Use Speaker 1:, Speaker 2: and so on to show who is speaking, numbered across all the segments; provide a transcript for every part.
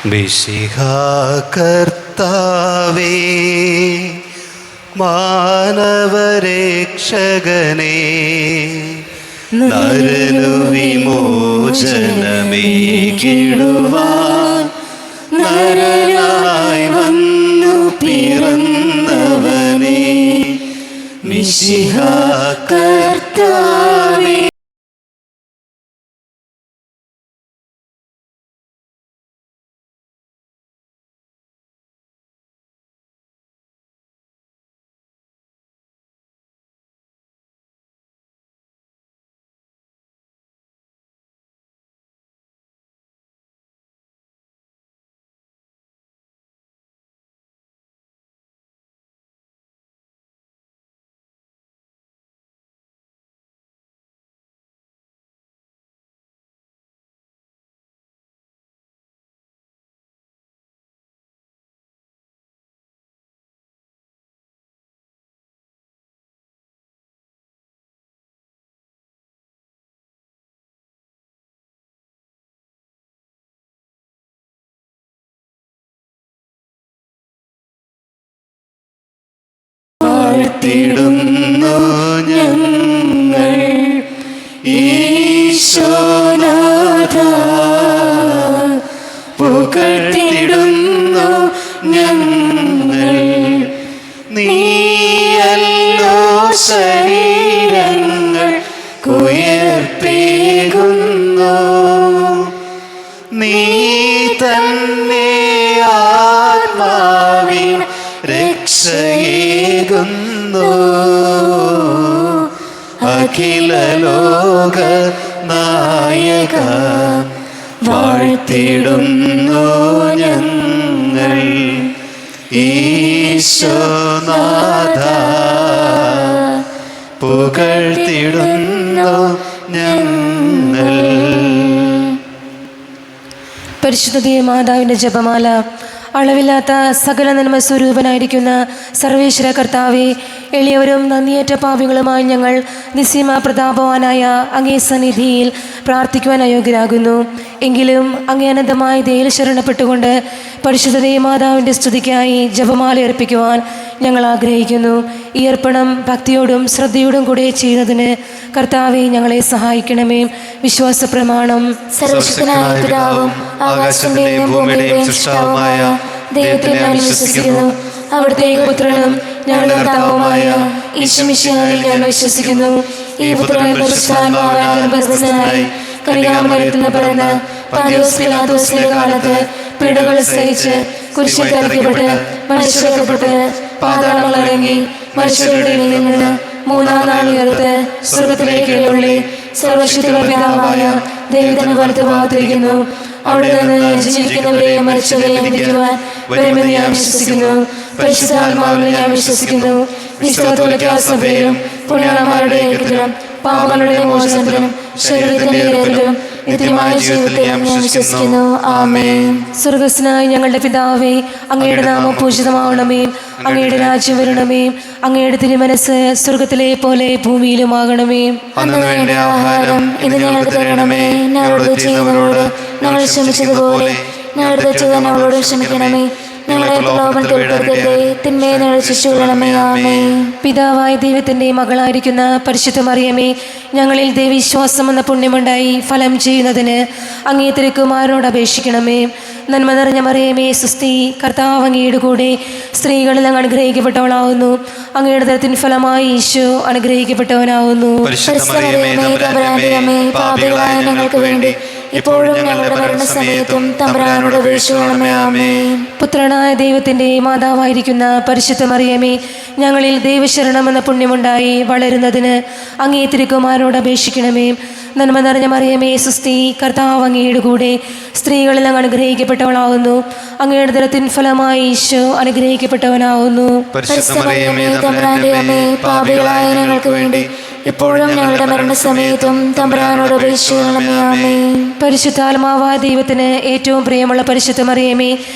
Speaker 1: മിശിഹാ കർത്താവേ, മാനവരക്ഷകനേ, നരനു വിമോചനമേകിടുവാൻ നരനായി വന്നു പിറന്നവനേ, മിശിഹാ കർത്താവേ. വാഴ്ത്തിടുന്നു ഞങ്ങൾ ഈശോനാഥ, പുകഴ്ത്തിടുന്നു ഞങ്ങൾ. നീയല്ലോ ശരീരങ്ങൾ ഉയർപ്പേകുന്നു, നീ തന്നെ ആത്മാവിൻ രക്ഷയേകുന്നു. അഖില ലോക നായക, വാഴ്ത്തിടുന്നു ഞങ്ങൾ ഈശോനാഥ, പുകഴ്ത്തിടുന്നു ഞങ്ങൾ.
Speaker 2: പരിശുദ്ധ മാതാവിൻ്റെ ജപമാല. അളവില്ലാത്ത സകല നന്മ സ്വരൂപനായിരിക്കുന്ന സർവേശ്വര കർത്താവെ, എളിയവരും നന്ദിയേറ്റ പാപികളുമായി ഞങ്ങൾ നിസ്സീമ പ്രതാപവാനായ അങ്ങേ സന്നിധിയിൽ പ്രാർത്ഥിക്കുവാൻ അയോഗ്യരാകുന്നു. എങ്കിലും അങ്ങേ അനന്തമായ ദയയിൽ ശരണപ്പെട്ടുകൊണ്ട് പരിശുദ്ധ മാതാവിൻ്റെ സ്തുതിക്കായി ജപമാല അർപ്പിക്കുവാൻ ഞങ്ങൾ ആഗ്രഹിക്കുന്നു. ഈ അർപ്പണം ഭക്തിയോടും ശ്രദ്ധയോടും കൂടെ ചെയ്യുന്നതിന് കർത്താവെ ഞങ്ങളെ സഹായിക്കണമേ. വിശ്വാസ പ്രമാണം.
Speaker 3: സർവശക്തനായ പിതാവും ആകാശത്തിന്റെയും ഭൂമിയുടെയും സൃഷ്ടാവുമായ ദൈവത്തിൽ ഞാൻ വിശ്വസിക്കുന്നു. അവിടുത്തെ ഏകപുത്രനും ഞങ്ങളുടെ കർത്താവുമായ ഈശോമിശിഹായിൽ ഞാൻ വിശ്വസിക്കുന്നു. ഈ പുത്രൻ പരിശുദ്ധാത്മാവിനാൽ ഗർഭസ്ഥനായി കന്യകാമറിയത്തിൽ നിന്ന് പിറന്ന് പന്തിയോസ് പീലാത്തോസിന്റെ കാലത്ത് പീഡകൾ സഹിച്ച് കുരിശിൽ തറയ്ക്കപ്പെട്ട് മരിച്ചടക്കപ്പെട്ട് പാതാളങ്ങൾ ഇറങ്ങി മരിച്ചവരുടെ ഇടയിൽ നിന്ന് മൂന്നാം നാൾ ഉയർത്ത് സ്വർഗത്തിലേക്ക് എഴുന്നള്ളി സർവശക്തിയുള്ള പിതാവായ ദൈവത്തിന്റെ വലത്തുഭാഗത്തിരിക്കുന്നു. അവിടെ നിന്ന് ജീവിക്കുന്നവരെയും മരിച്ചവരെയും വിധിക്കുവാൻ വരുമെന്ന് ഞാൻ വിശ്വസിക്കുന്നു. പരിശുദ്ധാത്മാവിൽ ഞാൻ വിശ്വസിക്കുന്നു. വിശ്വാസത്തോടെ സഭയിലും പുണ്യവാന്മാരുടെ ഐക്യത്തിലും പാപങ്ങളുടെ മോചനത്തിലും ശരീരത്തിന്റെ ഉയർത്തലും നിത്യമായ ജീവിതത്തിലും ഞാൻ വിശ്വസിക്കുന്നു. ആമേൻ.
Speaker 2: സ്വർഗസ്നായ ഞങ്ങളുടെ പിതാവേ, അങ്ങയുടെ നാമം പൂജിതമാവണമേ. അങ്ങയുടെ രാജ്യം വരണമേ. അങ്ങയുടെ തിരുമനസ് സ്വർഗത്തിലെ പോലെ ഭൂമിയിലുമാകണമേ.
Speaker 3: അന്ന് വേണ്ട ആഹാരം ഇന്ന് ഞങ്ങൾക്ക് തരണമേ. ഞങ്ങളോട് ചെയ്യുന്നവരോട് ഞങ്ങൾ ക്ഷമിച്ചതുപോലെ ഞങ്ങളുടെ തെറ്റുകൾ ഞങ്ങളോട് ക്ഷമിക്കണമേ. ഞങ്ങളെ പ്രലോഭനത്തിൽ ഉൾപ്പെടുത്തരുതേ, തിന്മയെ ഞങ്ങൾ ശിക്ഷിക്കണമേ. ആമേൻ.
Speaker 2: പിതാവായ ദൈവത്തിൻ്റെ മകളായിരിക്കുന്ന പരിശുദ്ധ മറിയമേ, ഞങ്ങളിൽ ദൈവവിശ്വാസം എന്ന പുണ്യമുണ്ടായി ഫലം ചെയ്യുന്നതിന് അങ്ങേ തിരുക്കുമാരനോട് അപേക്ഷിക്കണമേ. നന്മ നിറഞ്ഞ മറിയമേ സുസ്തി, കർത്താവ് അങ്ങയുടെ കൂടെ സ്ത്രീകളിൽ അങ്ങ് അനുഗ്രഹിക്കപ്പെട്ടവളാവുന്നു. അങ്ങയുടെ തരത്തിൻ ഫലമായി ഈശോ അനുഗ്രഹിക്കപ്പെട്ടവനാവുന്നു.
Speaker 3: പാപികളായ ഞങ്ങൾക്ക് വേണ്ടി ഇപ്പോഴും ഞങ്ങളുടെ മരണസമയത്തും തമ്പുരാനോട് അപേക്ഷിക്കണമേ. ആമേൻ.
Speaker 2: പുത്രനായ ദൈവത്തിൻ്റെ മാതാവായിരിക്കുന്ന പരിശുദ്ധ മറിയമേ, ഞങ്ങളിൽ ദൈവശരണം എന്ന പുണ്യമുണ്ടായി വളരുന്നതിന് അങ്ങേ തിരുക്കുമാരനോട് അപേക്ഷിക്കണമേ. നന്മ നിറഞ്ഞ മറിയമേ സുസ്തി, കർത്താവ് അങ്ങയുടെ കൂടെ സ്ത്രീകളിൽ അങ്ങ് അനുഗ്രഹിക്കപ്പെട്ടവളാവുന്നു. അങ്ങയുടെ തരത്തിൻ ഫലമായി ഈശോ അനുഗ്രഹിക്കപ്പെട്ടവനാവുന്നു.
Speaker 3: പാപികളായ ഞങ്ങൾക്ക് വേണ്ടി ഇപ്പോഴും ഞങ്ങളുടെ മരണസമയത്തും തമ്പുരാനോട് അപേക്ഷിക്കണമേ. ആമേൻ.
Speaker 2: പരിശുദ്ധാത്മാവായ ദൈവത്തിന് ഏറ്റവും പ്രിയമുള്ള പരിശുദ്ധ മറിയമേ,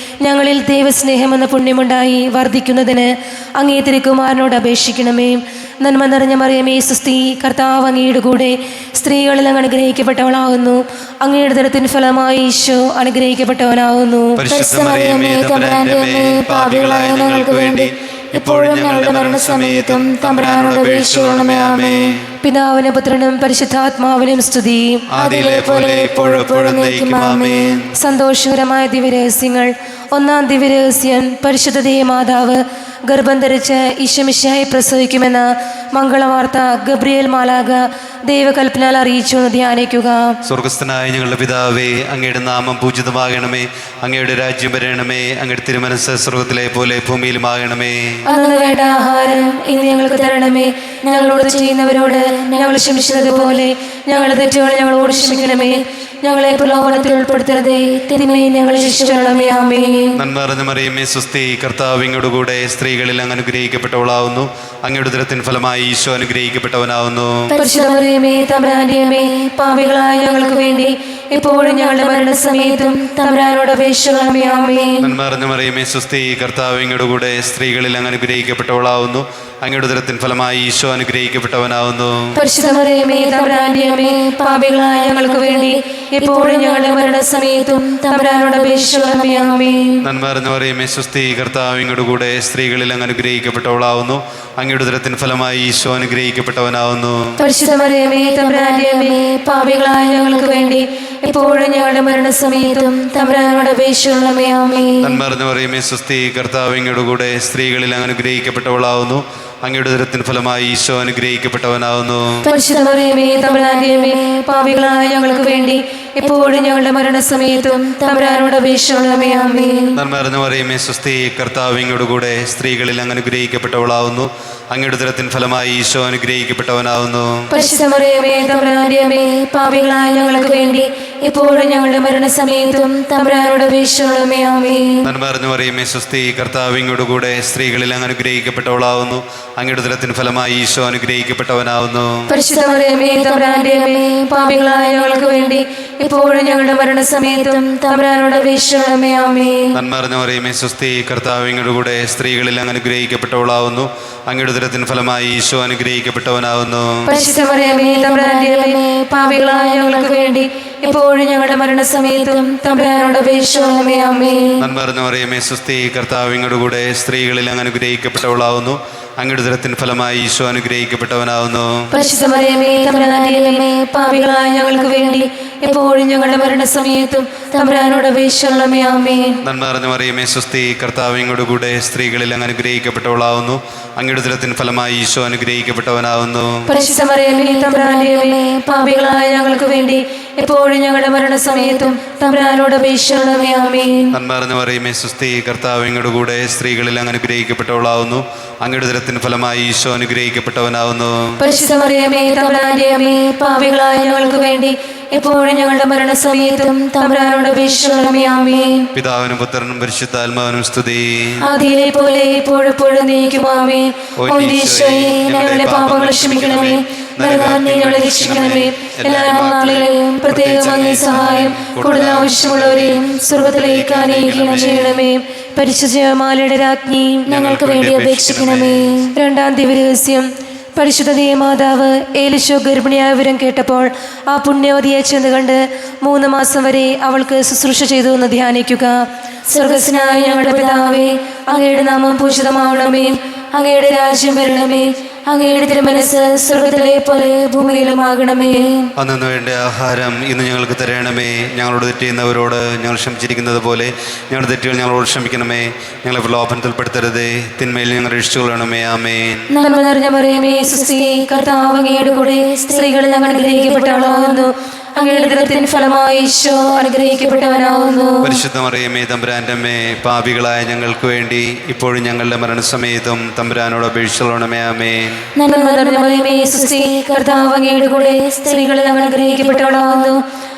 Speaker 2: ഞങ്ങളിൽ ദൈവസ്നേഹം എന്ന പുണ്യമുണ്ടായി വർദ്ധിക്കുന്നതിന് അങ്ങേ തിരുക്കുമാരനോട് അപേക്ഷിക്കണമേ. നന്മ നിറഞ്ഞ മറിയമേ സുസ്തി, കർത്താവ് അങ്ങയുടെ കൂടെ സ്ത്രീകളിൽ അങ്ങ് അനുഗ്രഹിക്കപ്പെട്ടവളാകുന്നു. അങ്ങയുടെ ദരത്തിൻ ഫലമായി ഈശോ അനുഗ്രഹിക്കപ്പെട്ടവനാകുന്നു.
Speaker 1: പരിശുദ്ധ മറിയമേ തമ്പുരാന്റെ അമ്മേ, പാപികളായ ഞങ്ങൾക്ക് വേണ്ടി ഇപ്പോഴും ഞങ്ങളുടെ മരണസമയത്തും തമ്പുരാനോട് അപേക്ഷിക്കണമേ. ആമേൻ.
Speaker 2: പിതാവിനും പുത്രനും പരിശുദ്ധാത്മാവിനും സ്തുതി.
Speaker 1: ആദിയിലെ പോലെ ഇപ്പോഴും എപ്പോഴും എന്നേക്കും. ആമേൻ.
Speaker 2: സന്തോഷകരമായ ദിവ്യരഹസ്യങ്ങൾ. ഒന്നാം ദിവ്യരഹസ്യം, പരിശുദ്ധ മാതാവ് ഗർഭം ധരിച്ച് ഈശോമിശിഹായെ പ്രസവിക്കുമെന്ന മംഗളവാർത്ത ഗബ്രിയേൽ മാലാഖ ദൈവകൽപ്പനാൽ അറിയിച്ചു എന്ന് ധ്യാനിക്കുക.
Speaker 1: സ്വർഗസ്ഥനായ ഞങ്ങളുടെ പിതാവേ, അങ്ങയുടെ നാമം പൂജിതമാകണമേ. അങ്ങയുടെ രാജ്യം വരണമേ. അങ്ങയുടെ തിരുമനസ്സ് സ്വർഗത്തിലെ പോലെ ഭൂമിയിലുമാകണമേ.
Speaker 2: അന്ന് വേണ്ട ആഹാരം ഇന്ന് ഞങ്ങൾക്ക് തരണമേ. ഞങ്ങളോട് ചെയ്യുന്നവരോട് ഞങ്ങൾ ക്ഷമിച്ചതുപോലെ ഞങ്ങളുടെ തെറ്റുകൾ ഞങ്ങളോട് ക്ഷമിക്കണമേ. ഞങ്ങളെ പ്രലോഭനത്തിൽ ഉൾപ്പെടുത്തരുതേ, തിന്മയിൽ ഞങ്ങളെ രക്ഷിക്കണമേ. ആമേൻ.
Speaker 1: നന്മ നിറഞ്ഞ മറിയമേ സുസ്തി, കർത്താവ് അങ്ങയുടെ കൂടെ സ്ത്രീകളിൽ അങ്ങ് അനുഗ്രഹിക്കപ്പെട്ടവളാവുന്നു. അങ്ങയുടെ ഉദരത്തിൻ ഫലമായി ഈശോ അനുഗ്രഹിക്കപ്പെട്ടവനാവുന്നു.
Speaker 2: പരിശുദ്ധ മറിയമേ തമ്പുരാന്റെ അമ്മേ, പാപികളായ ഞങ്ങൾക്ക് വേണ്ടി ഇപ്പോഴും ഞങ്ങളുടെ മരണസമയത്തും തമ്പുരാനോട് അപേക്ഷിക്കണമേ. ആമേൻ.
Speaker 1: നന്മ നിറഞ്ഞ മറിയമേ സുസ്തി, കർത്താവ് അങ്ങയുടെ കൂടെ സ്ത്രീകളിൽ അങ്ങ് അനുഗ്രഹിക്കപ്പെട്ടവളാവുന്നു. അങ്ങയുടെ ഉദരത്തിൻ ഫലമായി ഈശോ അനുഗ്രഹിക്കപ്പെട്ടവനാവുന്നു.
Speaker 2: പരിശുദ്ധ മറിയമേ തമ്പുരാന്റെ അമ്മേ, പാപികളായ ഞങ്ങൾക്ക് വേണ്ടി ഇപ്പോഴും ഞങ്ങളുടെ മരണസമയത്തും തമ്പുരാനോട് അപേക്ഷിക്കണമേ. ആമേൻ.
Speaker 1: നന്മ നിറഞ്ഞ മറിയമേ സുസ്തി, കർത്താവ് അങ്ങയുടെ കൂടെ സ്ത്രീകളിൽ അങ്ങ് അനുഗ്രഹിക്കപ്പെട്ടവളാവുന്നു. അങ്ങയുടെ ഉദരത്തിൻ ഫലമായി ഈശോ അനുഗ്രഹിക്കപ്പെട്ടവനാവുന്നു.
Speaker 2: പരിശുദ്ധ മറിയമേ തമ്പുരാന്റെ അമ്മേ, പാപികളായ ഞങ്ങൾക്ക് വേണ്ടി ഇപ്പോഴും ഞങ്ങളുടെ മരണസമയത്തും തമ്പുരാനോട് അപേക്ഷിക്കണമേ. ആമേൻ.
Speaker 1: നന്മ നിറഞ്ഞ മറിയമേ സുസ്തി, കർത്താവ് അങ്ങയുടെ കൂടെ സ്ത്രീകളിൽ അങ്ങ് അനുഗ്രഹിക്കപ്പെട്ടവളാവുന്നു. അങ്ങയുടെ ഉദരത്തിൻ ഫലമായി ഈശോ അനുഗ്രഹിക്കപ്പെട്ടവനാവുന്നു.
Speaker 2: പരിശുദ്ധ മറിയമേ തമ്പുരാന്റെ അമ്മേ, പാപികളായ ഞങ്ങൾക്ക് വേണ്ടി ഇപ്പോഴും ഞങ്ങളുടെ മരണസമയത്തും തമ്പുരാനോട് അപേക്ഷിക്കണമേ. ആമേൻ.
Speaker 1: നന്മ നിറഞ്ഞ മറിയമേ സുസ്തി, കർത്താവ് അങ്ങയുടെ കൂടെ സ്ത്രീകളിൽ അങ്ങ് അനുഗ്രഹിക്കപ്പെട്ടവളാവുന്നു. അങ്ങയുടെ ഉദരത്തിൻ ഫലമായി ഈശോ അനുഗ്രഹിക്കപ്പെട്ടവനാവുന്നു.
Speaker 2: പരിശുദ്ധ മറിയമേ തമ്പുരാന്റെ അമ്മേ, പാപികളായ ഞങ്ങൾക്ക് വേണ്ടി ഇപ്പോഴും ഞങ്ങളുടെ മരണസമയത്തും തമ്പുരാനോട് അപേക്ഷിക്കണമേ. ആമേൻ.
Speaker 1: നന്മ നിറഞ്ഞ മറിയമേ സുസ്തി, കർത്താവ് അങ്ങയുടെ കൂടെ സ്ത്രീകളിൽ അങ്ങ് അനുഗ്രഹിക്കപ്പെട്ടവളാവുന്നു. അങ്ങയുടെ ഉദരത്തിൻ ഫലമായി ഈശോ അനുഗ്രഹിക്കപ്പെട്ടവനാവുന്നു.
Speaker 2: പരിശുദ്ധ മറിയമേ തമ്പുരാന്റെ അമ്മേ, പാപികളായ ഞങ്ങൾക്ക് വേണ്ടി ഇപ്പോഴും ഞങ്ങളുടെ മരണസമയത്തും തമ്പുരാനോട് അപേക്ഷിക്കണമേ. ആമേൻ.
Speaker 1: നന്മ നിറഞ്ഞ മറിയമേ സുസ്തി, കർത്താവ് അങ്ങയുടെ കൂടെ സ്ത്രീകളിൽ അങ്ങ് അനുഗ്രഹിക്കപ്പെട്ടവളാവുന്നു. അങ്ങയുടെ ഉദരത്തിൻ ഫലമായി ഈശോ അനുഗ്രഹിക്കപ്പെട്ടവനാവുന്നു.
Speaker 2: പരിശുദ്ധ മറിയമേ തമ്പുരാന്റെ അമ്മേ, പാപികളായ ഞങ്ങൾക്ക് വേണ്ടി ഇപ്പോഴും ഞങ്ങളുടെ മരണസമയത്തും തമ്പുരാനോട് അപേക്ഷിക്കണമേ. ആമേൻ.
Speaker 1: നന്മ നിറഞ്ഞ മറിയമേ സുസ്തി, കർത്താവ് അങ്ങയുടെ കൂടെ സ്ത്രീകളിൽ അങ്ങ് അനുഗ്രഹിക്കപ്പെട്ടവളാവുന്നു. അങ്ങയുടെ ഉദരത്തിൻ ഫലമായി ഈശോ അനുഗ്രഹിക്കപ്പെട്ടവനാവുന്നു.
Speaker 2: പരിശുദ്ധ മറിയമേ തമ്പുരാന്റെ അമ്മേ, പാപികളായ ഞങ്ങൾക്ക് വേണ്ടി എപ്പോഴും ഞങ്ങളുടെ മരണസമയത്തും തമ്പുരാനോട് അപേക്ഷിക്കണമേ. ആമേൻ.
Speaker 1: നന്മ നിറഞ്ഞ മറിയമേ സുസ്തി, കർത്താവ് അങ്ങയുടെ കൂടെ സ്ത്രീകളിൽ അങ്ങ് അനുഗ്രഹിക്കപ്പെട്ടവളാവുന്നു. അങ്ങയുടെ ഉദരത്തിൻ ഫലമായി ഈശോ അനുഗ്രഹിക്കപ്പെട്ടവനാവുന്നു.
Speaker 2: പരിശുദ്ധ മറിയമേ തമ്പുരാന്റെ അമ്മേ, പാപികളായ ഞങ്ങൾക്ക് വേണ്ടി എപ്പോഴും ഞങ്ങളുടെ മരണസമയത്തും തമ്പുരാനോട് അപേക്ഷിക്കണമേ. ആമേൻ.
Speaker 1: നന്മ നിറഞ്ഞ മറിയമേ സുസ്തി, കർത്താവ് അങ്ങയുടെ കൂടെ സ്ത്രീകളിൽ അങ്ങ് അനുഗ്രഹിക്കപ്പെട്ടവളാവുന്നു. അങ്ങയുടെ ഉദരത്തിൻ ഫലമായി ഈശോ അനുഗ്രഹിക്കപ്പെട്ടവനാവുന്നു.
Speaker 2: പരിശുദ്ധ മറിയമേ തമ്പുരാന്റെ അമ്മേ, പാപികളായ ഞങ്ങൾക്ക് വേണ്ടി എപ്പോഴും ഞങ്ങളുടെ മരണസമയത്തും തമ്പുരാനോട് അപേക്ഷിക്കണമേ. ആമേൻ.
Speaker 1: പിതാവിനും പുത്രനും പരിശുദ്ധാത്മാവിനും സ്തുതി.
Speaker 2: ആദിയിലെ പോലെ എപ്പോഴും നീക്കും. ആമേൻ. ഓ ഈശോയെ, ഞങ്ങളുടെ പാപങ്ങൾ ക്ഷമിക്കണമേ. നരകാഗ്നി ഞങ്ങളെ രക്ഷിക്കണമേ. എല്ലാ നാളുകളെയും പ്രത്യേകം അങ്ങേ സഹായം കൂടുതൽ ആവശ്യമുള്ളവരെയും സ്വർഗത്തിലേക്ക് ആനയിക്കണം ചെയ്യണമേ. പരിശുദ്ധ ജപമാലയുടെ രാജ്ഞി
Speaker 3: ഞങ്ങൾക്ക് വേണ്ടി അപേക്ഷിക്കണമേ.
Speaker 2: രണ്ടാം ദിവ്യരഹസ്യം, പരിശുദ്ധ മാതാവ് ഏലിശോ ഗർഭിണിയായ വിവരം കേട്ടപ്പോൾ ആ പുണ്യവതിയെ ചെന്ന് കണ്ട് 3 മാസം വരെ അവൾക്ക് ശുശ്രൂഷ ചെയ്തു എന്ന് ധ്യാനിക്കുക. സ്വർഗസ്നായ ഞങ്ങളുടെ പിതാവേ, അങ്ങയുടെ നാമം പൂജിതമാവണമേ. അങ്ങയുടെ രാജ്യം വരണമേ. അങ്ങയുടെ തിരുമനസ്സ് സ്വർഗത്തിലെ പോലെ ഭൂമിയിലുമാകണമേ.
Speaker 1: അന്നു വേണ്ട ആഹാരം ഇന്ന് ഞങ്ങൾക്ക് തരണമേ. ഞങ്ങളോട് തെറ്റ് ചെയ്യുന്നവരോട് ഞങ്ങൾ ക്ഷമിച്ചിരിക്കുന്നത് പോലെ ഞങ്ങളുടെ തെറ്റുകൾ ഞങ്ങളോട് ക്ഷമിക്കണമേ. ഞങ്ങളെ പ്രലോഭനത്തിൽ പെടുത്തരുതേ, തിന്മയിൽ ഞങ്ങൾ രക്ഷിച്ചുകൊള്ളണമേ. ആമേൻ.
Speaker 2: നന്മ നിറഞ്ഞ മറിയമേ സുസ്തി, കർത്താവ് അങ്ങയുടെ കൂടെ സ്ത്രീകളിൽ അങ്ങ് അനുഗ്രഹിക്കപ്പെട്ടവളാകുന്നു. അങ്ങയുടെ ഉദരത്തിൻ ഫലമായി ഈശോ അനുഗ്രഹിക്കപ്പെട്ടവനാകുന്നു.
Speaker 1: പരിശുദ്ധ മറിയമേ തമ്പുരാന്റെ അമ്മേ, പാപികളായ ഞങ്ങൾക്ക് വേണ്ടി ഇപ്പോഴും ഞങ്ങളുടെ മരണസമയത്തും തമ്പുരാനോട് അപേക്ഷിച്ചുകൊള്ളണമേ. ആമേൻ.
Speaker 2: നന്മ നിറഞ്ഞ മറിയമേ സുസ്തി, കർത്താവ് അങ്ങയുടെ കൂടെ സ്ത്രീകളിൽ അങ്ങ് അനുഗ്രഹിക്കപ്പെട്ടവളാകുന്നു.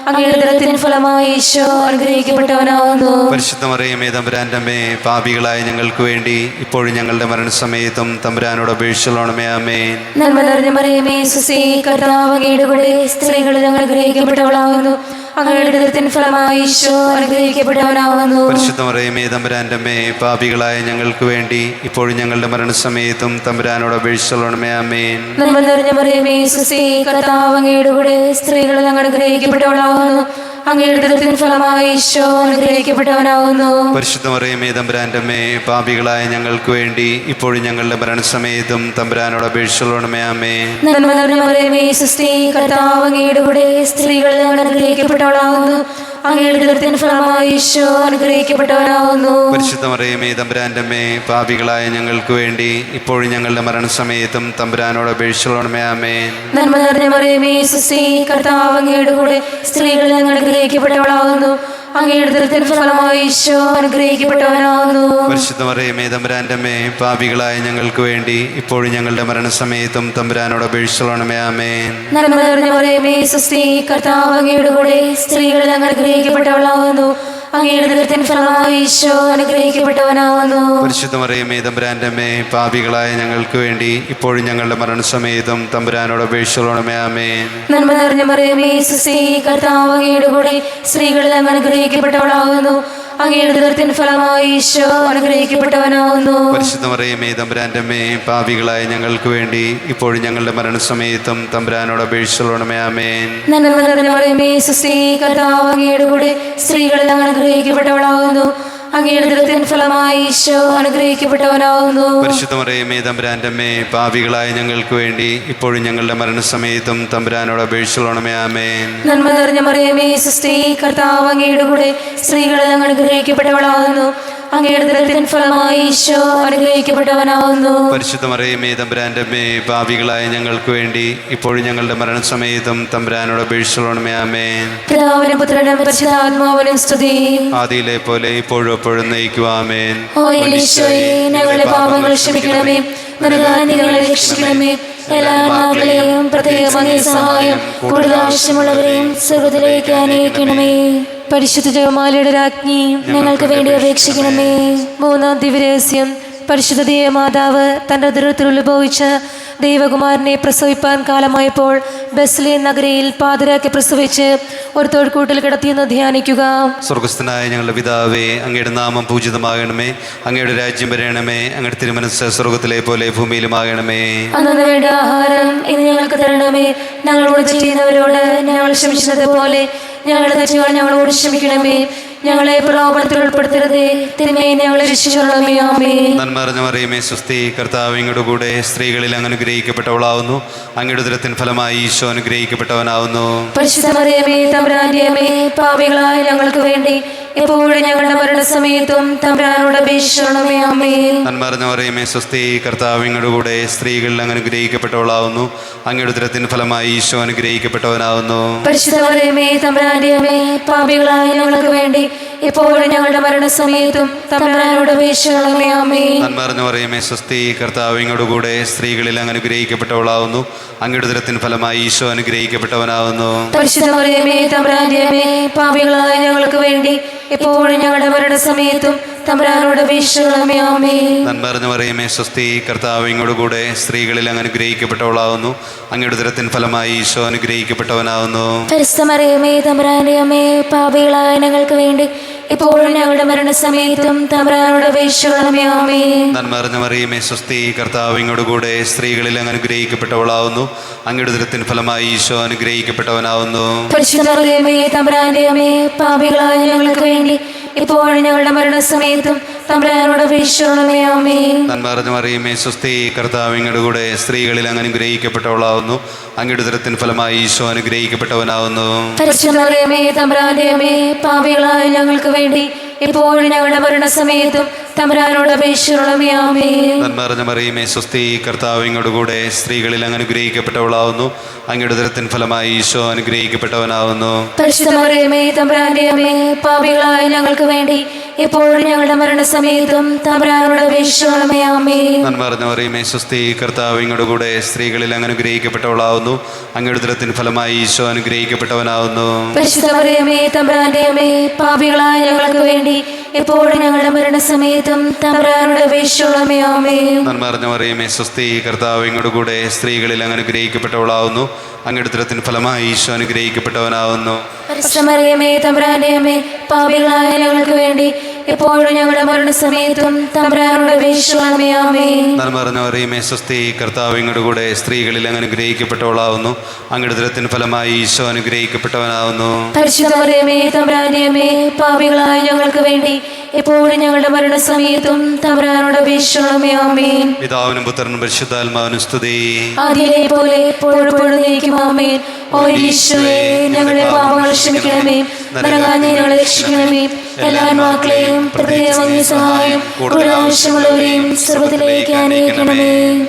Speaker 2: അങ്ങയുടെ ഉദരത്തിൻ ഫലമായി ഈശോ അനുഗ്രഹിക്കപ്പെട്ടവനാകുന്നു.
Speaker 1: പരിശുദ്ധ മറിയമേ തമ്പുരാന്റെ അമ്മേ, പാപികളായ ഞങ്ങൾക്ക് വേണ്ടി ഇപ്പോഴും ഞങ്ങളുടെ മരണസമയത്തും തമ്പുരാനോട് അപേക്ഷിച്ചുകൊള്ളണമേ. ആമേൻ.
Speaker 2: നന്മ നിറഞ്ഞ മറിയമേ സുസ്തി, കർത്താവ് അങ്ങയുടെ കൂടെ സ്ത്രീകളിൽ അങ്ങ് അനുഗ്രഹിക്കപ്പെട്ടവളാകുന്നു. അങ്ങയുടെ ഉദരത്തിൻ ഫലമായി ഈശോ അനുഗ്രഹിക്കപ്പെട്ടവനാകുന്നു.
Speaker 1: പരിശുദ്ധ മറിയമേ തമ്പുരാന്റെ അമ്മേ, പാപികളായ ഞങ്ങൾക്ക് വേണ്ടി ഇപ്പോഴും ഞങ്ങളുടെ മരണസമയത്തും തമ്പുരാനോട് അപേക്ഷിച്ചുകൊള്ളണമേ. ആമേൻ.
Speaker 2: നന്മ നിറഞ്ഞ മറിയമേ സുസ്തി, കർത്താവ് അങ്ങയുടെ കൂടെ സ്ത്രീകളിൽ അങ്ങ് അനുഗ്രഹിക്കപ്പെട്ടവളാകുന്നു. അങ്ങയുടെ ഉദരത്തിൻ ഫലമായി ഈശോ അനുഗ്രഹിക്കപ്പെട്ടവനാകുന്നു.
Speaker 1: പരിശുദ്ധ മറിയമേ തമ്പുരാന്റെ അമ്മേ, പാപികളായ ഞങ്ങൾക്ക് വേണ്ടി ഇപ്പോഴും ഞങ്ങളുടെ മരണസമയത്തും തമ്പുരാനോട് അപേക്ഷിച്ചുകൊള്ളണമേ. ആമേൻ.
Speaker 2: നന്മ നിറഞ്ഞ മറിയമേ സുസ്തി, കർത്താവ് അങ്ങയുടെ കൂടെ സ്ത്രീകളിൽ അങ്ങ് അനുഗ്രഹിക്കപ്പെട്ടവളാകുന്നു. അങ്ങയുടെ ഉദരത്തിൻ ഫലമായി ഈശോ അനുഗ്രഹിക്കപ്പെട്ടവനാകുന്നു.
Speaker 1: പരിശുദ്ധ മറിയമേ തമ്പുരാന്റെ അമ്മേ, പാപികളായ ഞങ്ങൾക്ക് വേണ്ടി ഇപ്പോഴും ഞങ്ങളുടെ മരണസമയത്തും തമ്പുരാനോട് അപേക്ഷിച്ചുകൊള്ളണമേ. ആമേൻ.
Speaker 2: നന്മ നിറഞ്ഞ മറിയമേ സുസ്തി, കർത്താവ് അങ്ങയുടെ കൂടെ സ്ത്രീകളിൽ അങ്ങ് അനുഗ്രഹിക്കപ്പെട്ടവളാകുന്നു. അങ്ങയുടെ ഉദരത്തിൻ ഫലമായി ഈശോ അനുഗ്രഹിക്കപ്പെട്ടവനാകുന്നു.
Speaker 1: പരിശുദ്ധ മറിയമേ തമ്പുരാന്റെ അമ്മേ, പാപികളായ ഞങ്ങൾക്ക് വേണ്ടി ഇപ്പോഴും ഞങ്ങളുടെ മരണസമയത്തും തമ്പുരാനോട് അപേക്ഷിച്ചുകൊള്ളണമേ. ആമേൻ.
Speaker 2: നന്മ നിറഞ്ഞ മറിയമേ സുസ്തി, കർത്താവ് അങ്ങയുടെ കൂടെ സ്ത്രീകളിൽ അങ്ങ് അനുഗ്രഹിക്കപ്പെട്ടവളാകുന്നു. അങ്ങയുടെ ഉദരത്തിൻ ഫലമായി ഈശോ അനുഗ്രഹിക്കപ്പെട്ടവനാകുന്നു.
Speaker 1: പരിശുദ്ധ മറിയമേ തമ്പുരാന്റെ അമ്മേ, പാപികളായ ഞങ്ങൾക്ക് വേണ്ടി ഇപ്പോഴും ഞങ്ങളുടെ മരണസമയത്തും തമ്പുരാനോട് അപേക്ഷിച്ചുകൊള്ളണമേ. ആമേൻ.
Speaker 2: നന്മ നിറഞ്ഞ മറിയമേ സുസ്തി, കർത്താവ് അങ്ങയുടെ കൂടെ സ്ത്രീകളിൽ അങ്ങ് അനുഗ്രഹിക്കപ്പെട്ടവളാകുന്നു. അങ്ങയുടെ ഉദരത്തിൻ ഫലമായി ഈശോ അനുഗ്രഹിക്കപ്പെട്ടവനാകുന്നു.
Speaker 1: പരിശുദ്ധ മറിയമേ തമ്പുരാന്റെ അമ്മേ, പാപികളായ ഞങ്ങൾക്ക് വേണ്ടി ഇപ്പോഴും ഞങ്ങളുടെ മരണസമയത്തും തമ്പുരാനോട് അപേക്ഷിച്ചുകൊള്ളണമേ. ആമേൻ.
Speaker 2: നന്മ നിറഞ്ഞ മറിയമേ സുസ്തി, കർത്താവ് അങ്ങയുടെ കൂടെ സ്ത്രീകളിൽ അങ്ങ് അനുഗ്രഹിക്കപ്പെട്ടവളാകുന്നു. അങ്ങയുടെ ഉദരത്തിൻ ഫലമായി ഈശോ അനുഗ്രഹിക്കപ്പെട്ടവനാകുന്നു.
Speaker 1: പരിശുദ്ധ മറിയമേ തമ്പുരാന്റെ അമ്മേ, പാപികളായ ഞങ്ങൾക്ക് വേണ്ടി ഇപ്പോഴും ഞങ്ങളുടെ മരണസമയത്തും തമ്പുരാനോട് അപേക്ഷിച്ചുകൊള്ളണമേ. ആമേൻ.
Speaker 2: നന്മ നിറഞ്ഞ മറിയമേ സുസ്തി, കർത്താവ് അങ്ങയുടെ കൂടെ സ്ത്രീകളിൽ അങ്ങ് അനുഗ്രഹിക്കപ്പെട്ടവളാകുന്നു. അങ്ങയുടെ ഉദരത്തിൻ ഫലമായി ഈശോ അനുഗ്രഹിക്കപ്പെട്ടവനാകുന്നു.
Speaker 1: പരിശുദ്ധ മറിയമേ തമ്പുരാന്റെ അമ്മേ, പാപികളായ ഞങ്ങൾക്ക് വേണ്ടി ഇപ്പോഴും ഞങ്ങളുടെ മരണസമയത്തും തമ്പുരാനോട് അപേക്ഷിച്ചുകൊള്ളണമേ. ആമേൻ.
Speaker 2: പിതാവിനും പുത്രനും പരിശുദ്ധാത്മാവിനും സ്തുതി.
Speaker 1: ആദിയിലെ പോലെ ഇപ്പോഴും എപ്പോഴും നയിക്കുക. ആമേൻ.
Speaker 2: ഓ ഈശോയെ, ഞങ്ങളുടെ പാപങ്ങൾ ക്ഷമിക്കണമേ, നരകാനികളെ രക്ഷിക്കണമേ. എല്ലാ ആത്മാക്കളെയും പ്രത്യേകമായ സഹായം കൂടുതൽ ആവശ്യമുള്ളവരെയും സ്വർഗ്ഗത്തിലേക്ക് അനയിക്കണമേ. പരിശുദ്ധ ജപമാലയുടെ രാജ്ഞി,
Speaker 3: ഞങ്ങൾക്ക് വേണ്ടി അപേക്ഷിക്കണമേ.
Speaker 2: മൂന്നാം ദിവ്യരഹസ്യം. പരിശുദ്ധ ദേവമാതാവ് തൻ്റെ ഉദരത്തിൽ ഉത്ഭവിച്ച ദൈവകുമാരനെ പ്രസവിപ്പാൻ കാലമായപ്പോൾ ബെത്ലഹേം നഗരിയിൽ പാതിരാക്കി പ്രസവിച്ച് ഒരു തൊഴുകൂട്ടിൽ കിടത്തിയെന്ന് ധ്യാനിക്കുക.
Speaker 1: സ്വർഗസ്ഥനായ ഞങ്ങളുടെ പിതാവേ, അങ്ങയുടെ നാമം പൂജിതമാകണമേ. അങ്ങയുടെ രാജ്യം വരണമേ. അങ്ങയുടെ തിരുമനസ്സ് സ്വർഗത്തിലെ പോലെ ഭൂമിയിലുമാകണമേ.
Speaker 2: അന്നു വേണ്ട ആഹാരം ഇന്ന് ഞങ്ങൾക്ക് തരണമേ. ഞങ്ങളോട് ചെയ്യുന്നവരോട് ഞങ്ങൾ ക്ഷമിച്ചത് പോലെ ഞങ്ങളുടെ തെറ്റുകൾ ഞങ്ങളോട് ക്ഷമിക്കണമേ. ഞങ്ങളെ പ്രലോഭനത്തിൽ ഉൾപ്പെടുത്തരുതേ, തിന്മയെ ഞങ്ങളെ രക്ഷിച്ചുകൊള്ളണമേ. ആമേൻ.
Speaker 1: നന്മ നിറഞ്ഞ മറിയമേ സുസ്തി, കർത്താവ് അങ്ങയുടെ കൂടെ സ്ത്രീകളിൽ അങ്ങ് അനുഗ്രഹിക്കപ്പെട്ടവളാവുന്നു. അങ്ങയുടെ ഉദരത്തിൻ ഫലമായി ഈശോ അനുഗ്രഹിക്കപ്പെട്ടവനാവുന്നു.
Speaker 2: പരിശുദ്ധ മറിയമേ തമ്പുരാന്റെ അമ്മേ, പാപികളായ ഞങ്ങൾക്ക് വേണ്ടി എപ്പോഴും ഞങ്ങളുടെ മരണസമയത്തും തമ്പുരാനോട് അപേക്ഷിച്ചുകൊള്ളണമേ. ആമേൻ.
Speaker 1: നന്മ നിറഞ്ഞ മറിയമേ സുസ്തി, കർത്താവ് അങ്ങയുടെ കൂടെ സ്ത്രീകളിൽ അങ്ങ് അനുഗ്രഹിക്കപ്പെട്ടവളാവുന്നു. അങ്ങയുടെ ഉദരത്തിൻ ഫലമായി ഈശോ അനുഗ്രഹിക്കപ്പെട്ടവനാവുന്നു.
Speaker 2: പരിശുദ്ധ മറിയമേ തമ്പുരാന്റെ അമ്മേ, പാപികളായ ഞങ്ങൾക്ക് വേണ്ടി എപ്പോഴും ഞങ്ങളുടെ മരണസമയത്തും തമ്പുരാനോട് അപേക്ഷിച്ചുകൊള്ളണമേ. ആമേൻ.
Speaker 1: നന്മ നിറഞ്ഞ മറിയമേ സുസ്തി, കർത്താവ് അങ്ങയുടെ കൂടെ സ്ത്രീകളിൽ അങ്ങ് അനുഗ്രഹിക്കപ്പെട്ടവളാവുന്നു. അങ്ങയുടെ ഉദരത്തിൻ ഫലമായി ഈശോ അനുഗ്രഹിക്കപ്പെട്ടവനാവുന്നു.
Speaker 2: പരിശുദ്ധ മറിയമേ തമ്പുരാന്റെ അമ്മേ, പാപികളായ ഞങ്ങൾക്ക് വേണ്ടി എപ്പോഴും ഞങ്ങളുടെ മരണസമയത്തും തമ്പുരാനോട് അപേക്ഷിച്ചുകൊള്ളണമേ. ആമേൻ.
Speaker 1: നന്മ നിറഞ്ഞ മറിയമേ സുസ്തി, കർത്താവ് അങ്ങയുടെ കൂടെ സ്ത്രീകളിൽ അങ്ങ് അനുഗ്രഹിക്കപ്പെട്ടവളാവുന്നു. അങ്ങയുടെ ഉദരത്തിൻ ഫലമായി ഈശോ അനുഗ്രഹിക്കപ്പെട്ടവനാവുന്നു.
Speaker 3: പരിശുദ്ധ മറിയമേ തമ്പുരാന്റെ അമ്മേ, പാപികളായ ഞങ്ങൾക്ക് വേണ്ടി ഇപ്പോഴും ഞങ്ങളുടെ മരണസമയത്തും തമ്പുരാനോട് അപേക്ഷിച്ചുകൊള്ളണമേ. ആമേൻ.
Speaker 1: നന്മ നിറഞ്ഞ മറിയമേ സുസ്തി, കർത്താവ് അങ്ങയുടെ കൂടെ സ്ത്രീകളിൽ അങ്ങ് അനുഗ്രഹിക്കപ്പെട്ടവളാവുന്നു. അങ്ങയുടെ ഉദരത്തിൻ ഫലമായി ഈശോ അനുഗ്രഹിക്കപ്പെട്ടവനാവുന്നു.
Speaker 2: പരിശുദ്ധ മറിയമേ തമ്പുരാന്റെ അമ്മേ, പാപികളായ ഞങ്ങൾക്ക് വേണ്ടി എപ്പോഴും ഞങ്ങളുടെ മരണസമയത്തും തമ്പുരാനോട് അപേക്ഷിച്ചുകൊള്ളണമേ. ആമേൻ.
Speaker 1: നന്മ നിറഞ്ഞ മറിയമേ സുസ്തി, കർത്താവ് അങ്ങയുടെ കൂടെ സ്ത്രീകളിൽ അങ്ങ് അനുഗ്രഹിക്കപ്പെട്ടവളാവുന്നു. അങ്ങയുടെ ഉദരത്തിൻ ഫലമായി ഈശോ അനുഗ്രഹിക്കപ്പെട്ടവനാവുന്നു.
Speaker 2: പരിശുദ്ധ മറിയമേ തമ്പുരാന്റെ അമ്മേ, പാപികളായ ഞങ്ങൾക്ക് വേണ്ടി എപ്പോഴും ഞങ്ങളുടെ മരണസമയത്തും തമ്പുരാനോട് അപേക്ഷിച്ചുകൊള്ളണമേ. ആമേൻ.
Speaker 1: നന്മ നിറഞ്ഞ മറിയമേ സുസ്തി, കർത്താവ് അങ്ങയുടെ കൂടെ സ്ത്രീകളിൽ അങ്ങ് അനുഗ്രഹിക്കപ്പെട്ടവളാവുന്നു. അങ്ങയുടെ ഉദരത്തിൻ ഫലമായി ഈശോ അനുഗ്രഹിക്കപ്പെട്ടവനാവുന്നു.
Speaker 2: പരിശുദ്ധ മറിയമേ തമ്പുരാന്റെ അമ്മേ, പാപികളായ ഞങ്ങൾക്ക് വേണ്ടി
Speaker 3: എപ്പോഴും ഞങ്ങളുടെ മരണസമയത്തും തമ്പുരാനോട് അപേക്ഷിക്കണമേ. ആമേൻ.
Speaker 1: നന്മ നിറഞ്ഞ മറിയമേ സ്വസ്തി, കർത്താവ് അങ്ങയുടെ കൂടെ സ്ത്രീകളിൽ അങ്ങ് അനുഗ്രഹിക്കപ്പെട്ടവളാവുന്നു. അങ്ങയുടെ ഉദരത്തിൻ ഫലമായി ഈശോ അനുഗ്രഹിക്കപ്പെട്ടവനാവുന്നു.
Speaker 3: പരിശുദ്ധ മറിയമേ തമ്പുരാന്റെ അമ്മേ, പാപികളായ ഞങ്ങൾക്ക് വേണ്ടി എപ്പോഴും ഞങ്ങളുടെ മരണസമയത്തും തമ്പുരാനോട് അപേക്ഷിക്കണമേ. ആമേൻ.
Speaker 1: നന്മ നിറഞ്ഞ മറിയമേ സ്വസ്തി, കർത്താവ് അങ്ങയുടെ കൂടെ സ്ത്രീകളിൽ അങ്ങ് അനുഗ്രഹിക്കപ്പെട്ടവളാവുന്നു. അങ്ങയുടെ ഉദരത്തിൻ ഫലമായി ഈശോ അനുഗ്രഹിക്കപ്പെട്ടവനാവുന്നു.
Speaker 3: പരിശുദ്ധ മറിയമേ തമ്പുരാന്റെ അമ്മേ, പാപികളായ ഞങ്ങൾക്ക് വേണ്ടി എപ്പോഴും ഞങ്ങളുടെ മരണസമയത്തും തമ്പുരാനോട് അപേക്ഷിക്കണമേ. ആമേൻ.
Speaker 1: നന്മ നിറഞ്ഞ മറിയമേ സ്വസ്തി, കർത്താവ് അങ്ങയുടെ കൂടെ സ്ത്രീകളിൽ അങ്ങ് അനുഗ്രഹിക്കപ്പെട്ടവളാവുന്നു. അങ്ങയുടെ ഉദരത്തിൻ ഫലമായി ഈശോ അനുഗ്രഹിക്കപ്പെട്ടവനാവുന്നു.
Speaker 3: പരിശുദ്ധ മറിയമേ തമ്പുരാന്റെ അമ്മേ, പാപികളായ ഞങ്ങൾക്ക് വേണ്ടി എപ്പോഴും ഞങ്ങളുടെ മരണസമയത്തും തമ്പുരാനോട് അപേക്ഷിക്കണമേ. ആമേൻ.
Speaker 1: പിതാവിനും പുത്രനും പരിശുദ്ധാത്മാവിനും സ്തുതി.
Speaker 3: ആദിയിലെ പോലെ എപ്പോഴും നീക്കും. ആമേൻ. ഓ ഈശോയെ, ഞങ്ങളുടെ പാപങ്ങൾ ക്ഷമിക്കണമേ, നരകാനെ ഞങ്ങളെ രക്ഷിക്കണമേ. എല്ലാ ആത്മാക്കളെയും പ്രത്യേകം അങ്ങേ സഹായം കൂടുതൽ ആവശ്യമുള്ളവരെയും സ്വർഗ്ഗത്തിലേക്ക് അനയിക്കണമേ.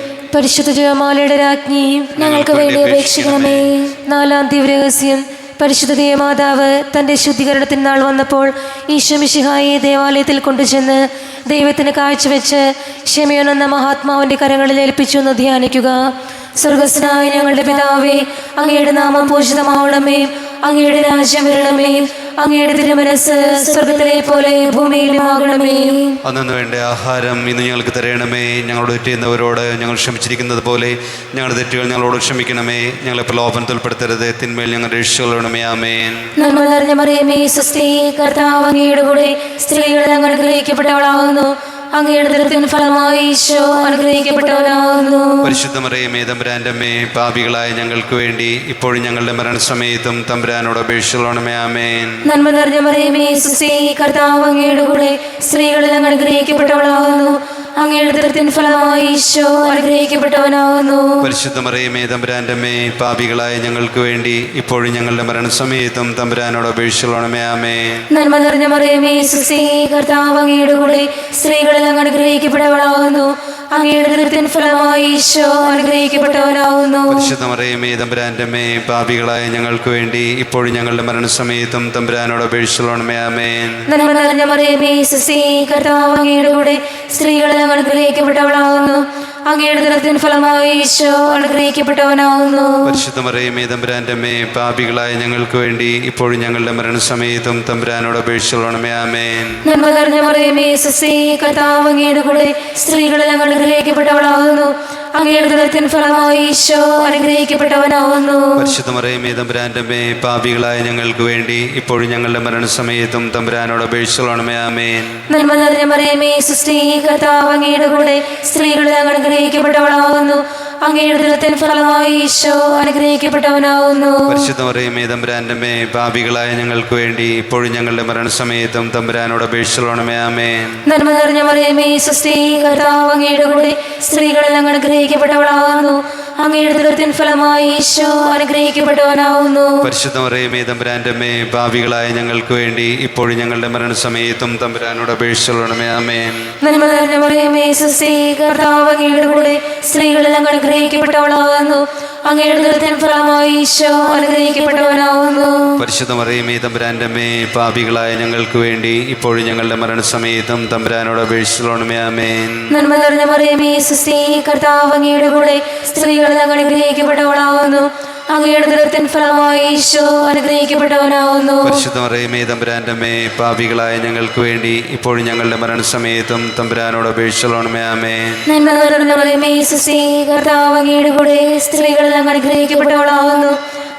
Speaker 2: പരിശുദ്ധ ജപമാലയുടെ രാജ്ഞി,
Speaker 3: ഞങ്ങൾക്ക് വേണ്ടി അപേക്ഷിക്കണമേ.
Speaker 2: 4-ാം ദിവ്യരഹസ്യം. പരിശുദ്ധ ദേവമാതാവ് തൻ്റെ ശുദ്ധീകരണത്തിന് നാൾ വന്നപ്പോൾ ഈശോ മിശിഹായെ ദേവാലയത്തിൽ കൊണ്ടുചെന്ന് ദൈവത്തിന് കാഴ്ചവെച്ച് ക്ഷമയോൻ എന്ന മഹാത്മാവിൻ്റെ കരങ്ങളിൽ ഏൽപ്പിച്ചു എന്ന് ധ്യാനിക്കുക. സ്വർഗസ്നായ ഞങ്ങളുടെ പിതാവേ, അങ്ങയുടെ നാമം പൂജിതമാവണമേ, അങ്ങയുടെ രാജ്യം വരണമേ, അങ്ങയുടെ തിരുമനസ് സ്വർഗത്തിലെ പോലെ ഭൂമിയിലുമാകണമേ.
Speaker 1: അന്നു വേണ്ട ആഹാരം ഇന്ന് ഞങ്ങൾക്ക് തരണമേ. ഞങ്ങളോട് തെറ്റുന്നവരോട് ഞങ്ങൾ ക്ഷമിച്ചിരിക്കുന്നത് പോലെ ഞങ്ങളുടെ തെറ്റുകൾ ഞങ്ങളോട് ക്ഷമിക്കണമേ. ഞങ്ങളെ പ്രലോഭനത്തിൽ ഉൾപ്പെടുത്തരുത്, തിന്മയിൽ ഞങ്ങൾ രക്ഷിച്ചുകൊള്ളണമേ. ആമേൻ.
Speaker 3: നന്മ നിറഞ്ഞ മറിയമേ സ്വസ്തി, കർത്താവ് അങ്ങയുടെ കൂടെ സ്ത്രീകളിൽ അങ്ങ് അനുഗ്രഹിക്കപ്പെട്ടവളാകുന്നു. അങ്ങയുടെ ഉദരത്തിൻ ഫലമായി ഈശോ അനുഗ്രഹിക്കപ്പെട്ടവനാകുന്നു.
Speaker 1: പരിശുദ്ധ മറിയമേ തമ്പുരാന്റെ അമ്മേ, പാപികളായ ഞങ്ങൾക്ക് വേണ്ടി ഇപ്പോഴും ഞങ്ങളുടെ മരണസമയത്തും തമ്പുരാനോട് അപേക്ഷിച്ചുകൊള്ളണമേ. ആമേൻ.
Speaker 3: നന്മ നിറഞ്ഞ മറിയമേ സ്വസ്തി, കർത്താവ് അങ്ങയുടെ കൂടെ സ്ത്രീകളിൽ അങ്ങ് അനുഗ്രഹിക്കപ്പെട്ടവളാകുന്നു. അങ്ങയുടെ ഉദരത്തിൻ ഫലമായി ഈശോ അനുഗ്രഹിക്കപ്പെട്ടവനാകുന്നു.
Speaker 1: പരിശുദ്ധ മറിയമേ തമ്പുരാന്റെ അമ്മേ, പാപികളായ ഞങ്ങൾക്ക് വേണ്ടി ഇപ്പോഴും ഞങ്ങളുടെ മരണസമയത്തും തമ്പുരാനോട് അപേക്ഷിച്ചുകൊള്ളണമേ. ആമേൻ.
Speaker 3: നന്മ നിറഞ്ഞ മറിയമേ സ്വസ്തി, കർത്താവ് അങ്ങയുടെ കൂടെ സ്ത്രീകളിൽ അങ്ങ് അനുഗ്രഹിക്കപ്പെട്ടവളാകുന്നു. അങ്ങയുടെ ഉദരത്തിൻ ഫലമായി ഈശോ അനുഗ്രഹിക്കപ്പെട്ടവനാകുന്നു.
Speaker 1: പരിശുദ്ധ മറിയമേ തമ്പുരാന്റെ അമ്മേ, പാപികളായ ഞങ്ങൾക്ക് വേണ്ടി ഇപ്പോഴും ഞങ്ങളുടെ മരണസമയത്തും തമ്പുരാനോട് അപേക്ഷിച്ചുകൊള്ളണമേ. ആമേൻ.
Speaker 3: നന്മ നിറഞ്ഞ മറിയമേ സ്വസ്തി, കർത്താവ് അങ്ങയുടെ കൂടെ സ്ത്രീകളിൽ അങ്ങ് അനുഗ്രഹിക്കപ്പെട്ടവളാകുന്നു. അങ്ങയുടെ ഉദരത്തിൻ ഫലമായി ഈശോ അനുഗ്രഹിക്കപ്പെട്ടവനാകുന്നു.
Speaker 1: പരിശുദ്ധ മറിയമേ തമ്പുരാന്റെ അമ്മേ, പാപികളായ ഞങ്ങൾക്ക് വേണ്ടി ഇപ്പോഴും ഞങ്ങളുടെ മരണസമയത്തും തമ്പുരാനോട് അപേക്ഷിച്ചുകൊള്ളണമേ. ആമേൻ.
Speaker 3: നന്മ നിറഞ്ഞ മറിയമേ സ്വസ്തി, കർത്താവ് അങ്ങയുടെ കൂടെ സ്ത്രീകളിൽ അങ്ങ് അനുഗ്രഹിക്കപ്പെട്ടവളാകുന്നു. അങ്ങയുടെ ഉദരത്തിൻ ഫലമായി ഈശോ അനുഗ്രഹിക്കപ്പെട്ടവനാകുന്നു.
Speaker 1: പരിശുദ്ധ മറിയമേ തമ്പുരാന്റെ അമ്മേ, പാപികളായ ഞങ്ങൾക്ക് വേണ്ടി ഇപ്പോഴും ഞങ്ങളുടെ മരണസമയത്തും തമ്പുരാനോട് അപേക്ഷിച്ചുകൊള്ളണമേ. ആമേൻ.
Speaker 3: നന്മ നിറഞ്ഞ മറിയമേ സ്വസ്തി, കർത്താവ് അങ്ങയുടെ കൂടെ സ്ത്രീകളിൽ അങ്ങ് അനുഗ്രഹിക്കപ്പെട്ടവളാകുന്നു. അങ്ങയുടെ ഉദരത്തിൻ ഫലമായി ഈശോ അനുഗ്രഹിക്കപ്പെട്ടവനാകുന്നു.
Speaker 1: പരിശുദ്ധ മറിയമേ തമ്പുരാന്റെ അമ്മേ, പാപികളായ ഞങ്ങൾക്ക് വേണ്ടി ഇപ്പോഴും ഞങ്ങളുടെ മരണസമയത്തും തമ്പുരാനോട് അപേക്ഷിച്ചുകൊള്ളണമേ. ആമേൻ.
Speaker 3: നന്മ നിറഞ്ഞ മറിയമേ സ്വസ്തി, കർത്താവ് അങ്ങയുടെ കൂടെ സ്ത്രീകളിൽ അങ്ങ് അനുഗ്രഹിക്കപ്പെട്ടവളാകുന്നു. അങ്ങയുടെ ഉദരത്തിൻ ഫലമായി ഈശോ അനുഗ്രഹിക്കപ്പെട്ടവനാകുന്നു.
Speaker 1: പരിശുദ്ധ മറിയമേ തമ്പുരാന്റെ അമ്മേ, പാപികളായ ഞങ്ങൾക്ക് വേണ്ടി ഇപ്പോഴും ഞങ്ങളുടെ മരണസമയത്തും തമ്പുരാനോട് അപേക്ഷിച്ചുകൊള്ളണമേ. ആമേൻ.
Speaker 3: നന്മ നിറഞ്ഞ മറിയമേ സ്വസ്തി, കർത്താവ് അങ്ങയുടെ കൂടെ സ്ത്രീകളിൽ അങ്ങ് അനുഗ്രഹിക്കപ്പെട്ടവളാകുന്നു. അങ്ങയുടെ ഉദരത്തിൻ ഫലമായി ഈശോ അനുഗ്രഹിക്കപ്പെട്ടവനാകുന്നു.
Speaker 1: പരിശുദ്ധ മറിയമേ തമ്പുരാന്റെ അമ്മേ, പാപികളായ ഞങ്ങൾക്ക് വേണ്ടി ഇപ്പോഴും ഞങ്ങളുടെ മരണസമയത്തും തമ്പുരാനോട് അപേക്ഷിച്ചുകൊള്ളണമേ. ആമേൻ.
Speaker 3: നന്മ നിറഞ്ഞ മറിയമേ സ്വസ്തി, കർത്താവ് അങ്ങയുടെ കൂടെ സ്ത്രീകളിൽ അങ്ങ് അനുഗ്രഹിക്കപ്പെട്ടവളാകുന്നു. അങ്ങയുടെ ഉദരത്തിൻ ഫലമായി ഈശോ അനുഗ്രഹിക്കപ്പെട്ടവനാകുന്നു.
Speaker 1: പരിശുദ്ധ മറിയമേ തമ്പുരാന്റെ അമ്മേ, പാപികളായ ഞങ്ങൾക്ക് വേണ്ടി ഇപ്പോഴും ഞങ്ങളുടെ മരണസമയത്തും തമ്പുരാനോട് അപേക്ഷിച്ചുകൊള്ളണമേ. ആമേൻ.
Speaker 3: നന്മ നിറഞ്ഞ മറിയമേ സ്വസ്തി, കർത്താവ് അങ്ങയുടെ കൂടെ സ്ത്രീകളിൽ അങ്ങ് അനുഗ്രഹിക്കപ്പെട്ടവളാകുന്നു.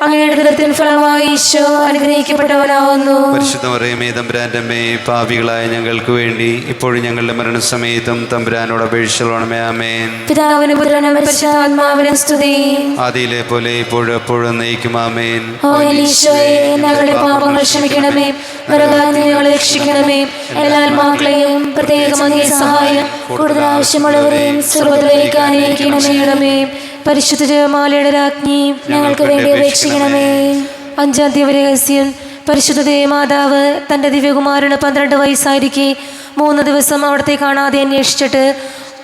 Speaker 3: അങ്ങയുടെ ഉദരത്തിൻ ഫലമായി ഈശോ അനുഗ്രഹിക്കപ്പെട്ടവനാകുന്നു.
Speaker 1: പരിശുദ്ധ മറിയമേ തമ്പുരാന്റെ അമ്മേ, പാപികളായ ഞങ്ങൾക്ക് വേണ്ടി ഇപ്പോഴും ഞങ്ങളുടെ മരണസമയത്തും തമ്പുരാനോട് അപേക്ഷിച്ചുകൊള്ളണമേ. ആമേൻ.
Speaker 3: പിതാവിനും പുത്രനും പരിശുദ്ധാത്മാവിനും സ്തുതി.
Speaker 1: ആദിയിലെ പോലെ ഇപ്പോഴും എപ്പോഴും നയിക്കും. ആമേൻ.
Speaker 3: ഓ ഈശോയെ, ഞങ്ങളുടെ പാപങ്ങൾ ക്ഷമിക്കണമേ, നരകാഗ്നിയിൽ ഞങ്ങളെ രക്ഷിക്കണമേ. എല്ലാ ആത്മാക്കളെയും പ്രത്യേകം അങ്ങേ സഹായം കൂടുതൽ ആവശ്യമുള്ളവരെയും സ്വർഗ്ഗത്തിലേക്ക് അനയിക്കണമേ.
Speaker 2: പരിശുദ്ധ ജപമാലയുടെ രാജ്ഞി,
Speaker 3: ഞങ്ങൾക്ക് വേണ്ടി അപേക്ഷിക്കണമേ.
Speaker 2: 5-ാം ദിവ്യരഹസ്യം. പരിശുദ്ധ ദേവമാതാവ് തൻ്റെ ദിവ്യകുമാരന് 12 വയസ്സായിരിക്കെ 3 ദിവസം അവിടത്തെ കാണാതെ അന്വേഷിച്ചിട്ട്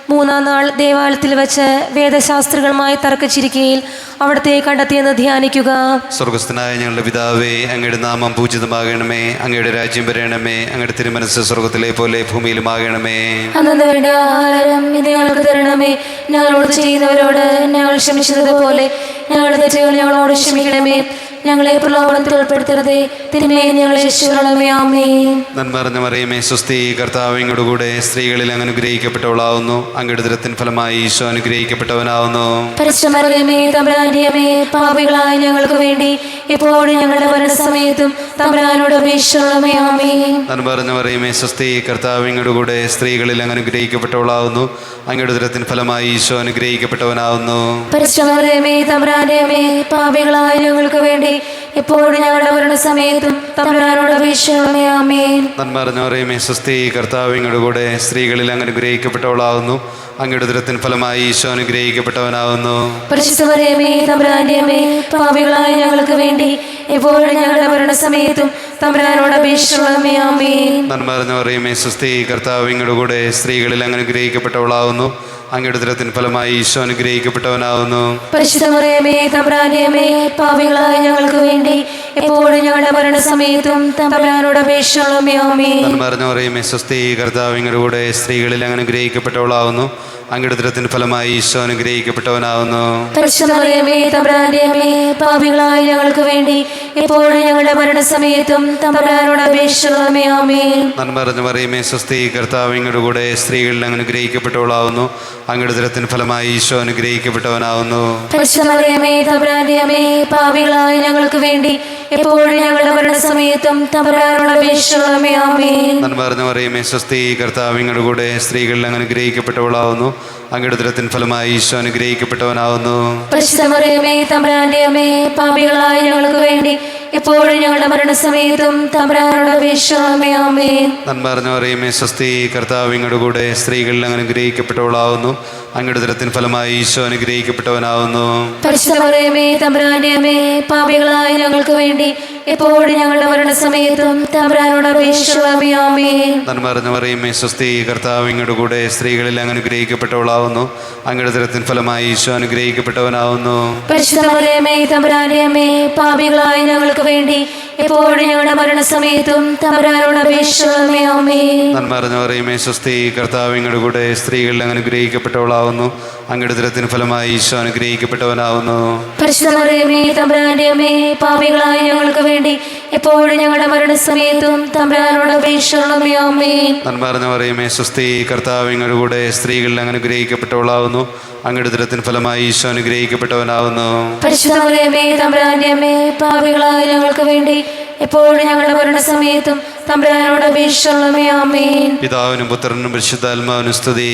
Speaker 2: മൂന്നാം നാൾ ദേവാലയത്തിൽ വെച്ച് വേദശാസ്ത്രികളുമായി തർക്കിച്ചിരിക്കയിൽ അവിടത്തെ കണ്ടെത്തിയെന്ന് ധ്യാനിക്കുക.
Speaker 1: സ്വർഗസ്ഥനായ ഞങ്ങളുടെ പിതാവേ, അങ്ങയുടെ നാമം പൂജിതമാകണമേ. അങ്ങയുടെ രാജ്യം വരണമേ. അങ്ങയുടെ തിരുമനസ്സ് സ്വർഗത്തിലെ പോലെ ഭൂമിയിലുമാകണമേ.
Speaker 3: അന്നു വേണ്ട ആഹാരം ഇത് ഞങ്ങൾക്ക് തരണമേ. ഞങ്ങളോട് ചെയ്യുന്നവരോട് ഞങ്ങൾ ക്ഷമിച്ചതുപോലെ ഞങ്ങളുടെ തെറ്റുകൾ ഞങ്ങളോട് ക്ഷമിക്കണമേ. ഞങ്ങളെ പ്രലോഭനത്തിൽ ഉൾപ്പെടുത്തരുതേ, തിന്മയെ ഞങ്ങളെ രക്ഷിക്കണമേ. ആമേൻ.
Speaker 1: നന്മ നിറഞ്ഞ മറിയമേ, സ്വസ്തി, കർത്താവ് അങ്ങയുടെ കൂടെ സ്ത്രീകളിൽ അങ്ങ് അനുഗ്രഹിക്കപ്പെട്ടവളാവുന്നു. അങ്ങയുടെ ഉദരത്തിൻ ഫലമായി ഈശോ അനുഗ്രഹിക്കപ്പെട്ടവനാവുന്നു.
Speaker 3: പരിശുദ്ധ മറിയമേ, തമ്പുരാന്റെ അമ്മേ, പാപികളായ ഞങ്ങൾക്ക് വേണ്ടി എപ്പോഴും ഞങ്ങളുടെ മരണസമയത്തും തമ്പുരാനോട് അപേക്ഷിക്കണമേ. ആമേൻ.
Speaker 1: നന്മ നിറഞ്ഞ മറിയമേ, സ്വസ്തി, കർത്താവ് അങ്ങയുടെ കൂടെ സ്ത്രീകളിൽ അങ്ങ് അനുഗ്രഹിക്കപ്പെട്ടവളാവുന്നു. അങ്ങയുടെ ഉദരത്തിൻ ഫലമായി ഈശോ അനുഗ്രഹിക്കപ്പെട്ടവനാവുന്നു.
Speaker 3: പരിശുദ്ധ മറിയമേ, തമ്പുരാന്റെ അമ്മേ, പാപികളായ ഞങ്ങൾക്ക് വേണ്ടി എപ്പോഴും ഞങ്ങളുടെ മരണസമയത്തും തമ്പുരാനോട് അപേക്ഷിക്കണമേ. ആമേൻ.
Speaker 1: നന്മ നിറഞ്ഞ മറിയമേ, സ്വസ്തി, കർത്താവ് അങ്ങയുടെ കൂടെ സ്ത്രീകളിൽ അങ്ങ് അനുഗ്രഹിക്കപ്പെട്ടവളാവുന്നു. അങ്ങയുടെ ഉദരത്തിൻ ഫലമായി ഈശോ അനുഗ്രഹിക്കപ്പെട്ടവനാവുന്നു.
Speaker 3: പരിശുദ്ധ മറിയമേ, തമ്പുരാന്റെ അമ്മേ, പാപികളായ ഞങ്ങൾക്ക് വേണ്ടി എപ്പോഴും ഞങ്ങളുടെ മരണസമയത്തും തമ്പുരാനോട് അപേക്ഷിക്കണമേ. ആമേൻ.
Speaker 1: നന്മ നിറഞ്ഞ മറിയമേ, സ്വസ്തി, കർത്താവ് അങ്ങയുടെ കൂടെ സ്ത്രീകളിൽ അങ്ങ് അനുഗ്രഹിക്കപ്പെട്ടവളാവുന്നു. അങ്ങയുടെ ഉദരത്തിൻ ഫലമായി ഈശോ അനുഗ്രഹിക്കപ്പെട്ടവനാവുന്നു.
Speaker 3: പരിശുദ്ധ മറിയമേ, തമ്പുരാന്റെ അമ്മേ, പാപികളായ ഞങ്ങൾക്ക് വേണ്ടി എപ്പോഴും ഞങ്ങളുടെ മരണസമയത്തും തമ്പുരാനോട് അപേക്ഷിക്കണമേ. ആമേൻ.
Speaker 1: നന്മ നിറഞ്ഞ മറിയമേ, സ്വസ്തി, കർത്താവ് അങ്ങയുടെ കൂടെ സ്ത്രീകളിൽ അങ്ങ് അനുഗ്രഹിക്കപ്പെട്ടവളാവുന്നു. അങ്ങയുടെ ഉദരത്തിൻ ഫലമായി ഈശോ അനുഗ്രഹിക്കപ്പെട്ടവനാവുന്നു.
Speaker 3: പരിശുദ്ധ മറിയമേ, തമ്പുരാന്റെ അമ്മേ, പാപികളായ ഞങ്ങൾക്ക് വേണ്ടി എപ്പോഴും ഞങ്ങളുടെ മരണസമയത്തും തമ്പുരാനോട് അപേക്ഷിക്കണമേ. ആമേൻ.
Speaker 1: നന്മ നിറഞ്ഞ മറിയമേ, സ്വസ്തി, കർത്താവ് അങ്ങയുടെ കൂടെ സ്ത്രീകളിൽ അങ്ങ് അനുഗ്രഹിക്കപ്പെട്ടവളാവുന്നു. അങ്ങയുടെ ഉദരത്തിൻ ഫലമായി ഈശോ അനുഗ്രഹിക്കപ്പെട്ടവനാവുന്നു.
Speaker 3: പരിശുദ്ധ മറിയമേ, തമ്പുരാന്റെ അമ്മേ, പാപികളായ ഞങ്ങൾക്ക് വേണ്ടി എപ്പോഴും ഞങ്ങളുടെ മരണസമയത്തും തമ്പുരാനോട് അപേക്ഷിക്കണമേ. ആമേൻ.
Speaker 1: നന്മ നിറഞ്ഞ മറിയമേ, സ്വസ്തി, കർത്താവ് അങ്ങയുടെ കൂടെ സ്ത്രീകളിൽ അങ്ങ് അനുഗ്രഹിക്കപ്പെട്ടവളാവുന്നു. അങ്ങയുടെ ഉദരത്തിൻ ഫലമായി ഈശോ അനുഗ്രഹിക്കപ്പെട്ടവനാവുന്നു.
Speaker 3: പരിശുദ്ധ മറിയമേ, തമ്പുരാന്റെ അമ്മേ, പാപികളായ ഞങ്ങൾക്ക് വേണ്ടി എപ്പോഴും ഞങ്ങളുടെ മരണസമയത്തും തമ്പുരാനോട് അപേക്ഷിക്കണമേ. ആമേൻ.
Speaker 1: നന്മ നിറഞ്ഞ മറിയമേ, സ്വസ്തി, കർത്താവ് അങ്ങയുടെ കൂടെ സ്ത്രീകളിൽ അങ്ങ് അനുഗ്രഹിക്കപ്പെട്ടവളാവുന്നു. അങ്ങയുടെ ഉദരത്തിൻ ഫലമായി ഈശോ അനുഗ്രഹിക്കപ്പെട്ടവനാവുന്നു.
Speaker 3: പരിശുദ്ധ മറിയമേ, തമ്പുരാന്റെ അമ്മേ, പാപികളായ ഞങ്ങൾക്ക് വേണ്ടി എപ്പോഴും ഞങ്ങളുടെ മരണസമയത്തും തമ്പുരാനോട് അപേക്ഷിക്കണമേ. ആമേൻ.
Speaker 1: നന്മ നിറഞ്ഞ മറിയമേ, സ്വസ്തി, കർത്താവ് അങ്ങയുടെ കൂടെ സ്ത്രീകളിൽ അങ്ങ് അനുഗ്രഹിക്കപ്പെട്ടവളാവുന്നു. അങ്ങയുടെ ഉദരത്തിൻ ഫലമായി ഈശോ അനുഗ്രഹിക്കപ്പെട്ടവനാവുന്നു.
Speaker 3: പരിശുദ്ധ മറിയമേ, തമ്പുരാന്റെ അമ്മേ, പാപികളായ ഞങ്ങൾക്ക് വേണ്ടി എപ്പോഴും ഞങ്ങളുടെ മരണസമയത്തും തമ്പുരാനോട് അപേക്ഷിക്കണമേ. ആമേൻ.
Speaker 1: നന്മ നിറഞ്ഞ മറിയമേ, സ്വസ്തി, കർത്താവ് അങ്ങയുടെ കൂടെ സ്ത്രീകളിൽ അങ്ങ് അനുഗ്രഹിക്കപ്പെട്ടവളാവുന്നു. അങ്ങയുടെ ഉദരത്തിൻ ഫലമായി ഈശോ അനുഗ്രഹിക്കപ്പെട്ടവനാവുന്നു.
Speaker 3: പരിശുദ്ധ മറിയമേ, തമ്പുരാന്റെ അമ്മേ, പാപികളായ ഞങ്ങൾക്ക് വേണ്ടി എപ്പോഴും ഞങ്ങളുടെ മരണസമയത്തും തമ്പുരാനോട് അപേക്ഷിക്കണമേ. ആമേൻ.
Speaker 1: നന്മ നിറഞ്ഞ മറിയമേ, സ്വസ്തി, കർത്താവ് അങ്ങയുടെ കൂടെ സ്ത്രീകളിൽ അങ്ങ് അനുഗ്രഹിക്കപ്പെട്ടവളാവുന്നു. അങ്ങയുടെ ഉദരത്തിൻ ഫലമായി ഈശോ അനുഗ്രഹിക്കപ്പെട്ടവനാവുന്നു.
Speaker 3: പരിശുദ്ധ മറിയമേ, തമ്പുരാന്റെ അമ്മേ, പാപികളായ ഞങ്ങൾക്ക് വേണ്ടി എപ്പോഴും ഞങ്ങളുടെ മരണസമയത്തും തമ്പുരാനോട് അപേക്ഷിക്കണമേ. ആമേൻ.
Speaker 1: പിതാവിനും പുത്രനും പരിശുദ്ധാത്മാവിനും സ്തുതി.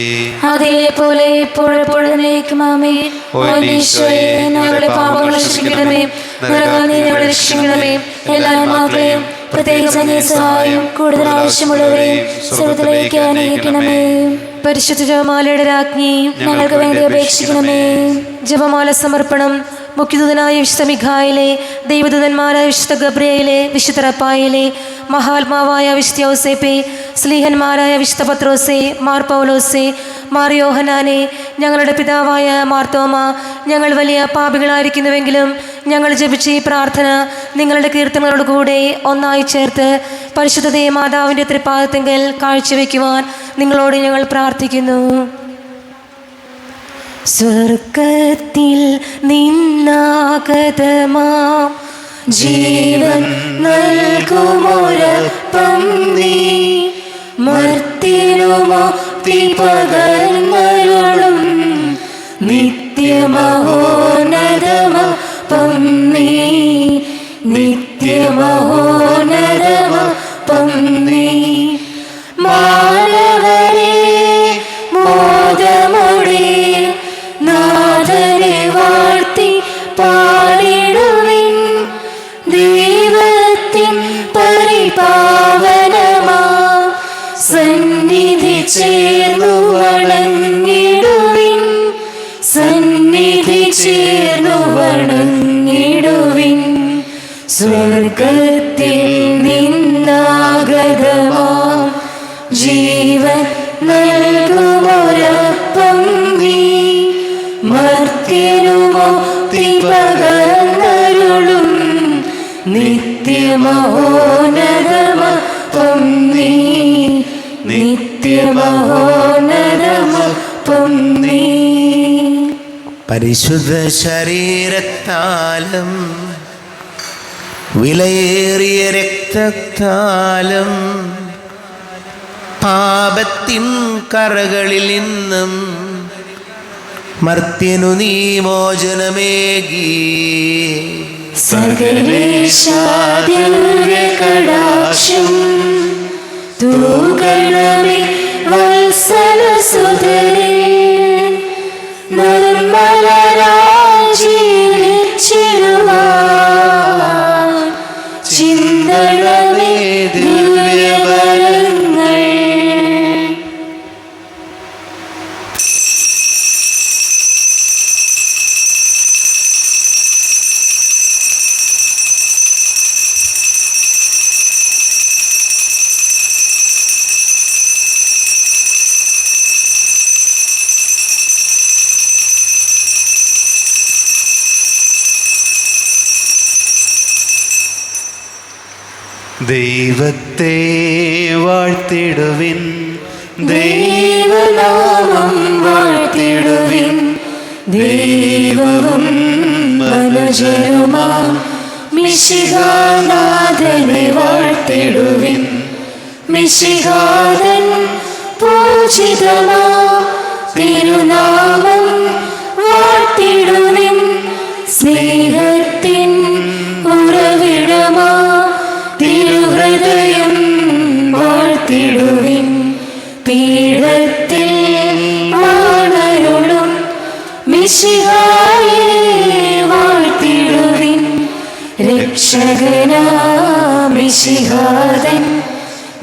Speaker 3: അതിലെ പോലെ എപ്പോഴെപ്പോഴും എന്നേക്കും. ആമേൻ. ഓ ഈശോയെ, ഞങ്ങളുടെ പാപങ്ങൾ ക്ഷമിക്കണമേ. നരകത്തിൽ നിന്ന് ഞങ്ങളെ രക്ഷിക്കണമേ. എല്ലാ ആത്മാക്കളെയും പ്രത്യേകിച്ച് അങ്ങേ സഹായം കൂടുതൽ ആവശ്യമുള്ളവരെയും സ്വർഗ്ഗത്തിലേക്ക് അനുഗ്രഹിക്കണമേ.
Speaker 2: പരിശുദ്ധ ജപമാലയുടെ രാജ്ഞി,
Speaker 3: ഞങ്ങൾക്ക് വേണ്ടി അപേക്ഷിക്കണമേ.
Speaker 2: ജപമാല സമർപ്പണം. മുഖ്യദൂതനായ വിശുദ്ധ മിഖായേലേ, ദൈവദൂതന്മാരായ വിശുദ്ധ ഗബ്രിയേലേ, വിശുദ്ധ റഫായേലേ, മഹാത്മാവായ വിശുദ്ധ യോസേപ്പേ, സ്ലീഹന്മാരായ വിശുദ്ധ പത്രോസേ, മാർ പൗലോസേ, മാർ യോഹനാനെ, ഞങ്ങളുടെ പിതാവായ മാർത്തോമ, ഞങ്ങൾ വലിയ പാപികളായിരിക്കുന്നുവെങ്കിലും ഞങ്ങൾ ജപിച്ച ഈ പ്രാർത്ഥന നിങ്ങളുടെ കീർത്തനങ്ങളോട് കൂടെ ഒന്നായി ചേർത്ത് പരിശുദ്ധ മാതാവിൻ്റെ തൃപ്പാദത്തെങ്കിൽ കാഴ്ചവെക്കുവാൻ നിങ്ങളോട് ഞങ്ങൾ പ്രാർത്ഥിക്കുന്നു. സ്വർഗത്തിൽ നിന്നാഗതമാം ജീവൻ നൽകുമൊരപ്പം നീ, മർത്യനുമുക്തി പകർന്നരുളും നിത്യമഹോന്നതമപ്പം നീ, നിത്യമഹോന്നതമപ്പം നീ. മാനവരെ മോദമോടെ നാഥനെ വാഴ്ത്തി പാടിടുവിൻ, ദൈവത്തിൻ പരിപാവനമാ സന്നിധി ചേർന്നു വണങ്ങിടുവിൻ, സന്നിധി ചേർന്നു വണങ്ങിടുവിൻ. സ്വർഗത്തിൽ നിന്നാഗതമാം ജീവൻ നൽകുമൊരപ്പം
Speaker 3: അപ്പം നീ മർത്യനുമുക്തി പകർന്നരുളും നിത്യമഹോന്നതമപ്പം നീ നിത്യമഹോന്നതമപ്പം നീ.
Speaker 4: പരിശുദ്ധ ശരീരത്താലും വിലയേറിയ രക്തത്താലും പാപത്തിൻ കറകളിൽ നിന്നും മർത്യനു നീ മോചനമേകി.
Speaker 3: സകലേശാദിവ്യകടാക്ഷം തൂകണമേ വത്സലസുതരേ. നിർമ്മലരായി ജീവിച്ചിടുവാൻ ചിന്തണമേ ദിവ്യവരങ്ങൾ.
Speaker 1: ദൈവത്തെ വാഴ്ത്തിടുവിൻ,
Speaker 3: ദൈവനാമം വാഴ്ത്തിടുവിൻ. ദൈവവും മനുഷ്യരുമാം മിശിഹാനാഥനെ വാഴ്ത്തിടുവിൻ. മിശിഹാതൻ പൂജിതമാ തിരുനാമം വാഴ്ത്തിടുവിൻ. സ്നേഹത്തിൻ ഉറവിടമാ തിരുഹൃദയം വാഴ്ത്തിടുവിൻ. പീഠത്തിൽ വാണരുളും മിശിഹായെ വാഴ്ത്തിടുവിൻ. രക്ഷകനാ മിശിഹാതൻ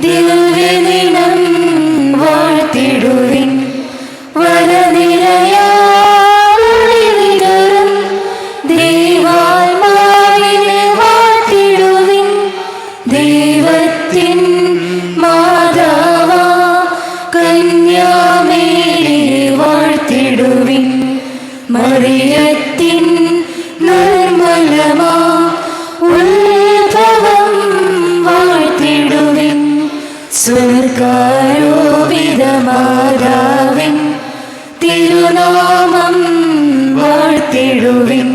Speaker 3: ദിവ്യദിനം വാഴ്ത്തിടുവിൻ. വരനിരയാളിവിതറും ദൈവാത്മാവിനെ വാഴ്ത്തിടുവിൻ. ദൈവത്തിൻ മാതാവാ കന്യാമേരിയെ വാഴ്ത്തിടുവിൻ. മറിയത്തിൻ നിർമ്മലമാ ഉത്ഭവം വാഴ്ത്തിടുവിൻ. സ്വർഗാരോപിത മാതാവിൻ തിരുനാമം വാഴ്ത്തിടുവിൻ.